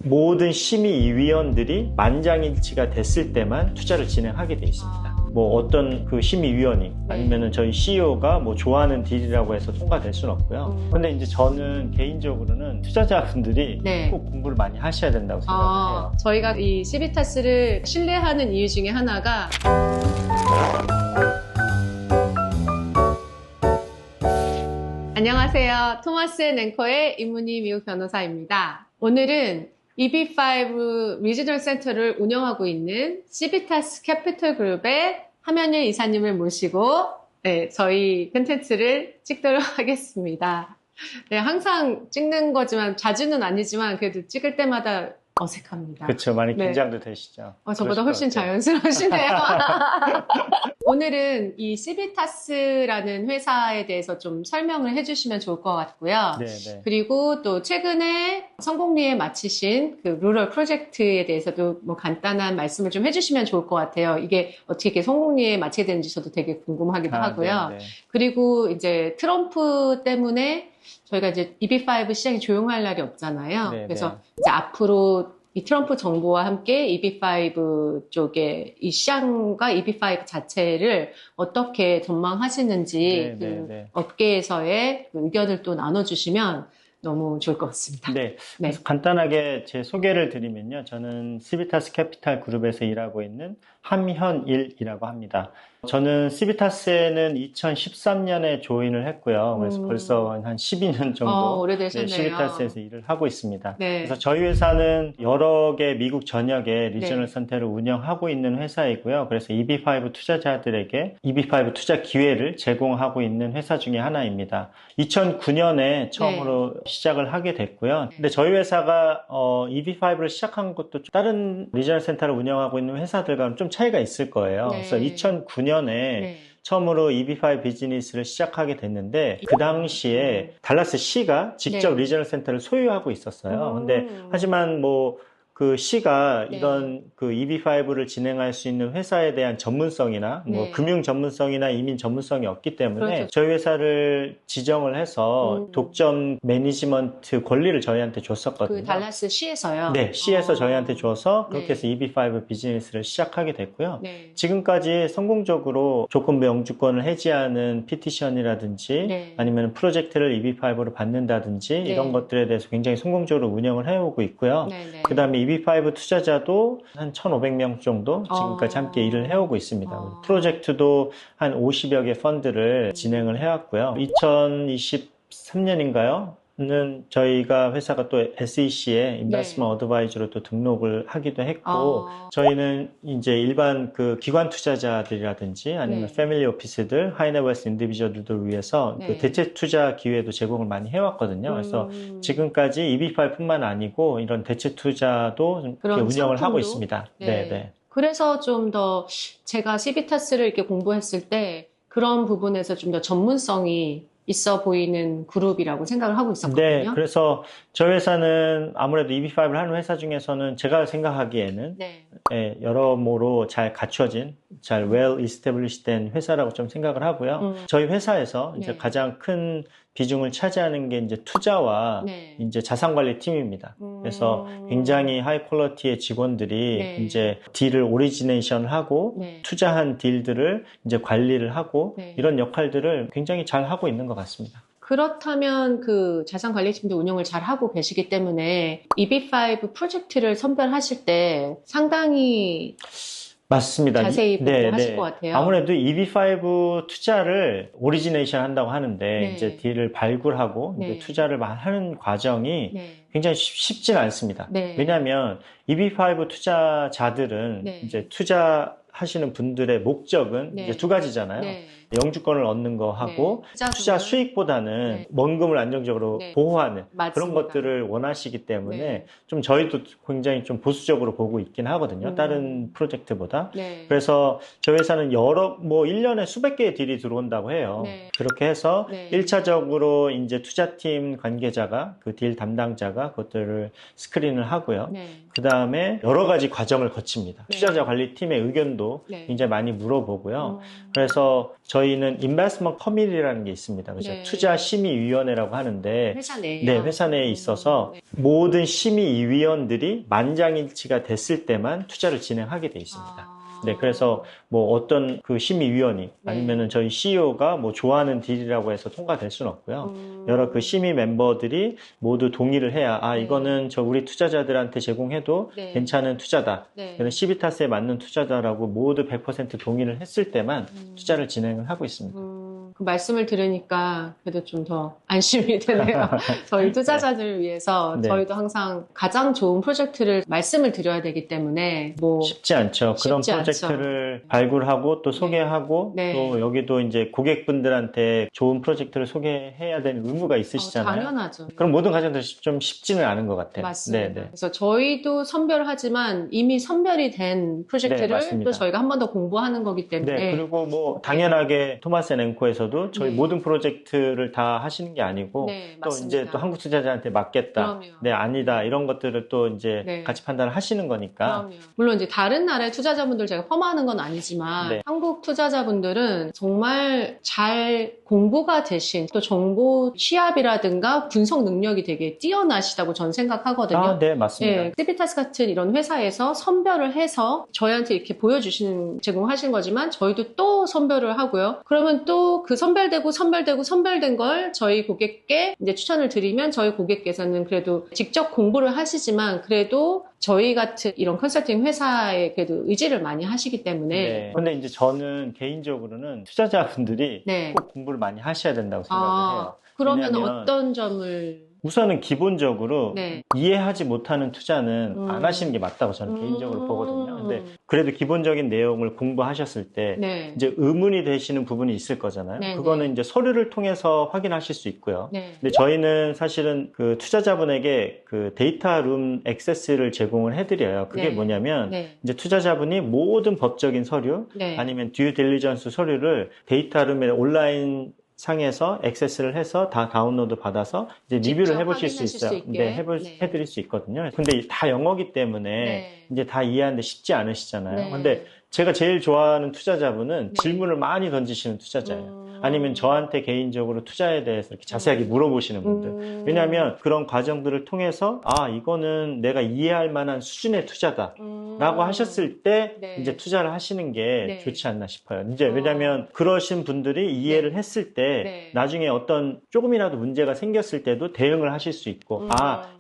모든 심의위원들이 만장일치가 됐을 때만 투자를 진행하게 돼 있습니다. 뭐 어떤 그 심의위원이 아니면은 저희 CEO가 뭐 좋아하는 딜이라고 해서 통과될 수는 없고요. 근데 이제 저는 개인적으로는 투자자분들이 꼭 공부를 많이 하셔야 된다고 생각을 해요. 저희가 이 시비타스를 신뢰하는 이유 중에 하나가 안녕하세요. 토마스 앤 앵커의 이문희 미국 변호사입니다. 오늘은 EB5 리지널 센터를 운영하고 있는 시비타스 캐피털 그룹의 하면일 이사님을 모시고 저희 콘텐츠를 찍도록 하겠습니다. 항상 찍는 거지만 자주는 아니지만 그래도 찍을 때마다 어색합니다. 그렇죠. 많이 긴장도 되시죠. 저보다 훨씬 자연스러우시네요. 오늘은 이 시비타스라는 회사에 대해서 좀 설명을 해주시면 좋을 것 같고요. 네네. 그리고 또 최근에 성공리에 마치신 그 루럴 프로젝트에 대해서도 뭐 간단한 말씀을 좀 해주시면 좋을 것 같아요. 이게 어떻게 이렇게 성공리에 마치게 되는지 저도 되게 궁금하기도 하고요. 네네. 그리고 이제 트럼프 때문에 저희가 이제 EB5 시장이 조용할 날이 없잖아요. 네네. 그래서 이제 앞으로 이 트럼프 정부와 함께 EB5 쪽에 이 시장과 EB5 자체를 어떻게 전망하시는지 그 업계에서의 그 의견을 또 나눠주시면 너무 좋을 것 같습니다. 네. 그래서 간단하게 제 소개를 드리면요. 저는 시비타스 캐피탈 그룹에서 일하고 있는 함현일이라고 합니다. 저는 시비타스에는 2013년에 조인을 했고요. 그래서 벌써 한 12년 정도 오래되셨네요. 시비타스에서 일을 하고 있습니다. 네. 그래서 저희 회사는 여러 개 미국 전역의 리저널 센터를 운영하고 있는 회사이고요. 그래서 EB5 투자자들에게 EB5 투자 기회를 제공하고 있는 회사 중에 하나입니다. 2009년에 처음으로 시작을 하게 됐고요. 근데 저희 회사가 EB5를 시작한 것도 다른 리저널 센터를 운영하고 있는 회사들과는 좀 차이가 있을 거예요. 그래서 2009년에 처음으로 EB5 비즈니스를 시작하게 됐는데 그 당시에 달라스 시가 직접 리저널 센터를 소유하고 있었어요. 근데 하지만 뭐 그 시가 이런 그 EB5를 진행할 수 있는 회사에 대한 전문성이나 뭐 금융 전문성이나 이민 전문성이 없기 때문에 저희 회사를 지정을 해서 독점 매니지먼트 권리를 저희한테 줬었거든요. 그 달라스 시에서요? 네, 시에서 저희한테 줘서 그렇게 해서 EB5 비즈니스를 시작하게 됐고요. 지금까지 성공적으로 조건부 영주권을 해지하는 피티션이라든지 아니면 프로젝트를 EB5로 받는다든지 이런 것들에 대해서 굉장히 성공적으로 운영을 해오고 있고요. 그 다음에 EB5 투자자도 한 1,500명 정도 지금까지 함께 일을 해오고 있습니다. 프로젝트도 한 50여 개 펀드를 진행을 해왔고요. 2023년인가요? 는 저희가 회사가 또 SEC에 인베스트먼트 어드바이저로 또 등록을 하기도 했고 저희는 이제 일반 그 기관 투자자들이라든지 아니면 패밀리 오피스들, 하이네버스 인디비저들을 위해서 그 대체 투자 기회도 제공을 많이 해왔거든요. 그래서 지금까지 EB5뿐만 아니고 이런 대체 투자도 운영을 상품도? 하고 있습니다. 네. 그래서 좀 더 제가 시비타스를 이렇게 공부했을 때 그런 부분에서 좀 더 전문성이 있어 보이는 그룹이라고 생각을 하고 있었거든요. 네, 그래서 저희 회사는 아무래도 EB5를 하는 회사 중에서는 제가 생각하기에는 여러모로 잘 갖춰진, 잘 well established 된 회사라고 좀 생각을 하고요. 저희 회사에서 이제 가장 큰 비중을 차지하는 게 이제 투자와 이제 자산관리 팀입니다. 그래서 굉장히 하이 퀄리티의 직원들이 이제 딜을 오리지네이션 하고 투자한 딜들을 이제 관리를 하고 이런 역할들을 굉장히 잘 하고 있는 것 같습니다. 그렇다면 그 자산관리팀도 운영을 잘 하고 계시기 때문에 EB5 프로젝트를 선별하실 때 상당히 맞습니다. 자세히 하실 것 같아요. 아무래도 EB5 투자를 오리지네이션 한다고 하는데 이제 딜을 발굴하고 이제 투자를 하는 과정이 굉장히 쉽지는 않습니다. 왜냐하면 EB5 투자자들은 이제 투자하시는 분들의 목적은 이제 두 가지잖아요. 영주권을 얻는 거 하고 투자 수익보다는 원금을 안정적으로 보호하는 그런 것들을 원하시기 때문에 좀 저희도 굉장히 좀 보수적으로 보고 있긴 하거든요. 다른 프로젝트보다. 그래서 저희 회사는 뭐 1년에 수백 개의 딜이 들어온다고 해요. 그렇게 해서 1차적으로 이제 투자팀 관계자가 그 딜 담당자가 그것들을 스크린을 하고요. 그 다음에 여러 가지 과정을 거칩니다. 투자자 관리팀의 의견도 굉장히 많이 물어보고요. 그래서 저희 저희는 인베스트먼트 커미티라는 게 있습니다. 그죠? 네. 투자 심의위원회라고 하는데 회사 내에. 네, 회사 내에 있어서 네. 모든 심의위원들이 만장일치가 됐을 때만 투자를 진행하게 돼 있습니다. 아. 네, 그래서 뭐 어떤 그 심의위원이 네. 아니면은 저희 CEO가 뭐 좋아하는 딜이라고 해서 통과될 수는 없고요. 여러 그 심의 멤버들이 모두 동의를 해야 네. 이거는 저 우리 투자자들한테 제공해도 네. 괜찮은 투자다. 네. 그래서 시비타스에 맞는 투자다라고 모두 100% 동의를 했을 때만 투자를 진행을 하고 있습니다. 그 말씀을 들으니까 그래도 좀 더 안심이 되네요. 저희 투자자들을 위해서 네. 저희도 항상 가장 좋은 프로젝트를 말씀을 드려야 되기 때문에 뭐 쉽지 않죠. 그런 쉽지 프로젝트를 발굴하고 또 소개하고 네. 또 여기도 이제 고객분들한테 좋은 프로젝트를 소개해야 되는 의무가 있으시잖아요. 당연하죠. 그럼 모든 과정들이 좀 쉽지는 않은 것 같아요. 맞습니다. 네, 네. 그래서 저희도 선별하지만 이미 선별이 된 프로젝트를 네, 맞습니다. 또 저희가 한 번 더 공부하는 거기 때문에 네, 그리고 뭐 당연하게 토마스 앤 앵코에서도 저희 네. 모든 프로젝트를 다 하시는 게 아니고 네, 또 맞습니다. 이제 또 한국 투자자한테 맡겠다. 그럼요. 네, 아니다. 이런 것들을 또 이제 네. 같이 판단을 하시는 거니까. 그럼요. 물론 이제 다른 나라의 투자자분들 제가 폄하하는 건 아니지만 네. 한국 투자자분들은 정말 잘 공부가 되신 또 정보 취합이라든가 분석 능력이 되게 뛰어나시다고 전 생각하거든요. 아, 네, 맞습니다. 예, 시비타스 같은 이런 회사에서 선별을 해서 저희한테 이렇게 보여주시는, 제공하신 거지만 저희도 또 선별을 하고요. 그러면 또 그 선별된 걸 저희 고객께 이제 추천을 드리면 저희 고객께서는 그래도 직접 공부를 하시지만 그래도 저희 같은 이런 컨설팅 회사에 그래도 의지를 많이 하시기 때문에 네. 근데 이제 저는 개인적으로는 투자자분들이 네. 꼭 공부를 많이 하셔야 된다고 생각을 해요. 그러면 왜냐하면 어떤 점을 우선은 기본적으로 네. 이해하지 못하는 투자는 안 하시는 게 맞다고 저는 개인적으로 보거든요. 근데 그래도 기본적인 내용을 공부하셨을 때 네. 이제 의문이 되시는 부분이 있을 거잖아요. 네, 그거는 네. 이제 서류를 통해서 확인하실 수 있고요. 네. 근데 저희는 사실은 그 투자자분에게 그 데이터 룸 액세스를 제공을 해드려요. 그게 네. 뭐냐면 네. 이제 투자자분이 모든 법적인 서류 네. 아니면 듀 딜리전스 서류를 데이터 룸에 온라인 상에서 액세스를 해서 다 다운로드 받아서 이제 리뷰를 직접 해보실 수 확인하실 있어요. 수 있게. 네, 네. 해드릴 수 있거든요. 근데 다 영어기 때문에 네. 이제 다 이해하는데 쉽지 않으시잖아요. 네. 근데 제가 제일 좋아하는 투자자분은 네. 질문을 많이 던지시는 투자자예요. 아니면 저한테 개인적으로 투자에 대해서 이렇게 자세하게 물어보시는 분들. 왜냐하면 그런 과정들을 통해서 이거는 내가 이해할 만한 수준의 투자다. 라고 하셨을 때 네. 이제 투자를 하시는 게 네. 좋지 않나 싶어요. 이제 왜냐하면 그러신 분들이 이해를 했을 때 네. 나중에 어떤 조금이라도 문제가 생겼을 때도 대응을 하실 수 있고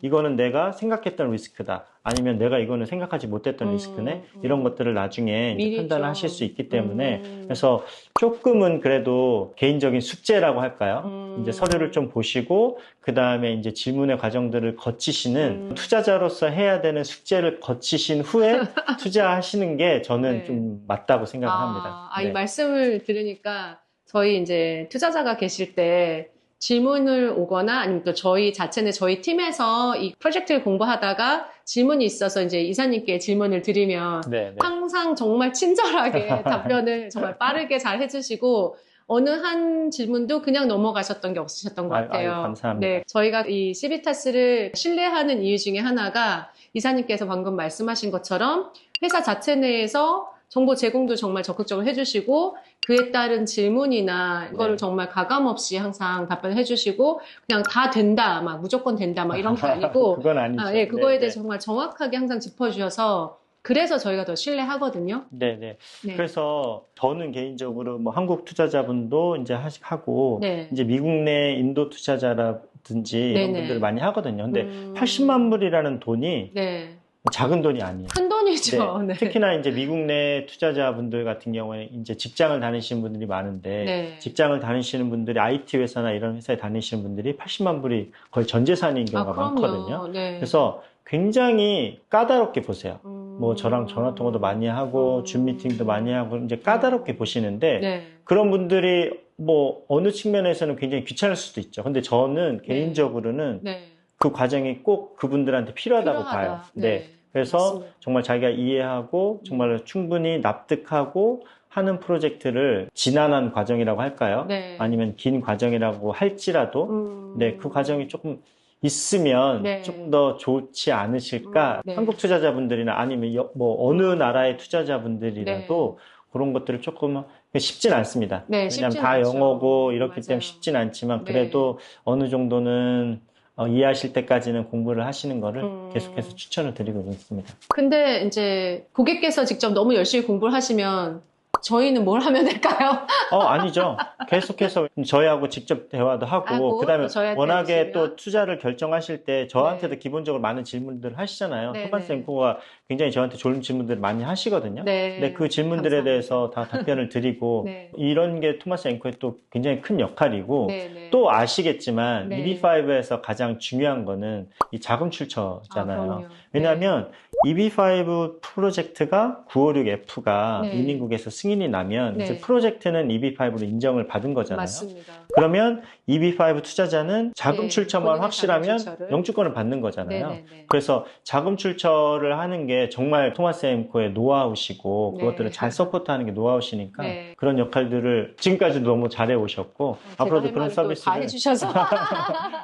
이거는 내가 생각했던 리스크다. 아니면 내가 이거는 생각하지 못했던 리스크네. 이런 것들을 나중에 이제 미리 판단을 좀. 하실 수 있기 때문에 그래서 조금은 그래도 개인적인 숙제라고 할까요? 이제 서류를 좀 보시고 그 다음에 이제 질문의 과정들을 거치시는 투자자로서 해야 되는 숙제를 거치신 후에 투자하시는 게 저는 네. 좀 맞다고 생각을 합니다. 이 네. 말씀을 들으니까 저희 이제 투자자가 계실 때 질문을 오거나 아니면 또 저희 자체는 저희 팀에서 이 프로젝트를 공부하다가 질문이 있어서 이제 이사님께 질문을 드리면 네, 네. 항상 정말 친절하게 답변을 정말 빠르게 잘 해주시고 어느 한 질문도 그냥 넘어가셨던 게 없으셨던 것 같아요. 감사합니다. 네, 저희가 이 시비타스를 신뢰하는 이유 중에 하나가 이사님께서 방금 말씀하신 것처럼 회사 자체 내에서 정보 제공도 정말 적극적으로 해주시고 그에 따른 질문이나 이거를 네. 정말 가감 없이 항상 답변해 주시고 그냥 다 된다, 막 무조건 된다, 막 이런 게 아니고 그건 아니죠. 예, 그거에 네, 대해서 네. 정말 정확하게 항상 짚어주셔서 그래서 저희가 더 신뢰하거든요. 네네. 네. 그래서 저는 개인적으로 뭐 한국 투자자분도 이제 하고 네. 이제 미국 내 인도 투자자라든지 이런 네네. 분들을 많이 하거든요. 근데 80만 불이라는 돈이 네. 작은 돈이 아니에요. 큰 돈이죠. 네. 특히나 이제 미국 내 투자자분들 같은 경우에 이제 직장을 다니시는 분들이 많은데 네. 직장을 다니시는 분들이 IT 회사나 이런 회사에 다니시는 분들이 80만 불이 거의 전 재산인 경우가 그럼요. 많거든요. 네. 그래서 굉장히 까다롭게 보세요. 뭐 저랑 전화 통화도 많이 하고 줌 미팅도 많이 하고 이제 까다롭게 보시는데 네. 그런 분들이 뭐 어느 측면에서는 굉장히 귀찮을 수도 있죠. 근데 저는 개인적으로는 네. 그 과정이 꼭 그분들한테 필요하다고 필요하다. 봐요. 네. 그래서 맞습니다. 정말 자기가 이해하고 정말 충분히 납득하고 하는 프로젝트를 지난한 과정이라고 할까요? 네. 아니면 긴 과정이라고 할지라도 네, 그 과정이 조금 있으면 네. 조금 더 좋지 않으실까? 네. 한국 투자자분들이나 아니면 뭐 어느 나라의 투자자분들이라도 그런 것들을 조금 쉽진 않습니다. 네, 왜냐하면 쉽진 다 않죠. 영어고 이렇기 맞아요. 때문에 쉽진 않지만 네. 그래도 어느 정도는 이해하실 때까지는 공부를 하시는 거를 계속해서 추천을 드리고 있습니다. 근데 이제 고객께서 직접 너무 열심히 공부를 하시면 저희는 뭘 하면 될까요? 아니죠. 계속해서 저희하고 직접 대화도 하고, 그 다음에 또 저희한테 워낙에 해주시면. 또 투자를 결정하실 때 저한테도 네. 기본적으로 많은 질문들을 하시잖아요. 네, 토마스 네. 앵커가 굉장히 저한테 좋은 질문들을 많이 하시거든요. 네. 근데 그 질문들에 감사합니다. 대해서 다 답변을 드리고, 네. 이런 게 토마스 앵커의 또 굉장히 큰 역할이고, 네, 네. 또 아시겠지만, 네. EB5에서 가장 중요한 거는 이 자금 출처잖아요. 그럼요. 왜냐하면 EB5 프로젝트가 956F가 네. 이민국에서 승인이 나면 네. 이제 프로젝트는 EB5로 인정을 받은 거잖아요. 맞습니다. 그러면 EB5 투자자는 자금 네, 출처만 본인의 확실하면 자금 출처를. 영주권을 받는 거잖아요. 네, 네, 네. 그래서 자금 출처를 하는 게 정말 토마스 앵커의 노하우시고 네. 그것들을 잘 서포트하는 게 노하우시니까 네. 그런 역할들을 지금까지도 너무 잘해 오셨고 앞으로도 그런 다 서비스를 해주셔서.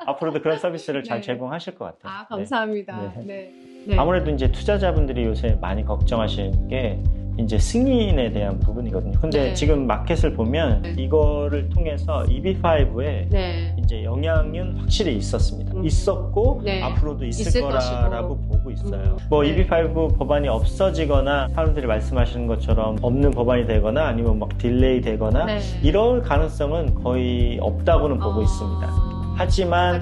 앞으로도 그런 서비스를 잘 네. 제공하실 것 같아요. 아, 감사합니다. 네. 네. 네. 아무래도 이제 투자자분들이 요새 많이 걱정하시는 게 이제 승인에 대한 부분이거든요. 근데 네. 지금 마켓을 보면 네. 이거를 통해서 EB5에 네. 이제 영향은 확실히 있었습니다. 있었고 네. 앞으로도 있을 있을 거라고 것이고. 보고 있어요. 뭐 네. EB5 법안이 없어지거나 사람들이 말씀하시는 것처럼 없는 법안이 되거나 아니면 막 딜레이 되거나 네. 이럴 가능성은 거의 없다고는 보고 있습니다. 하지만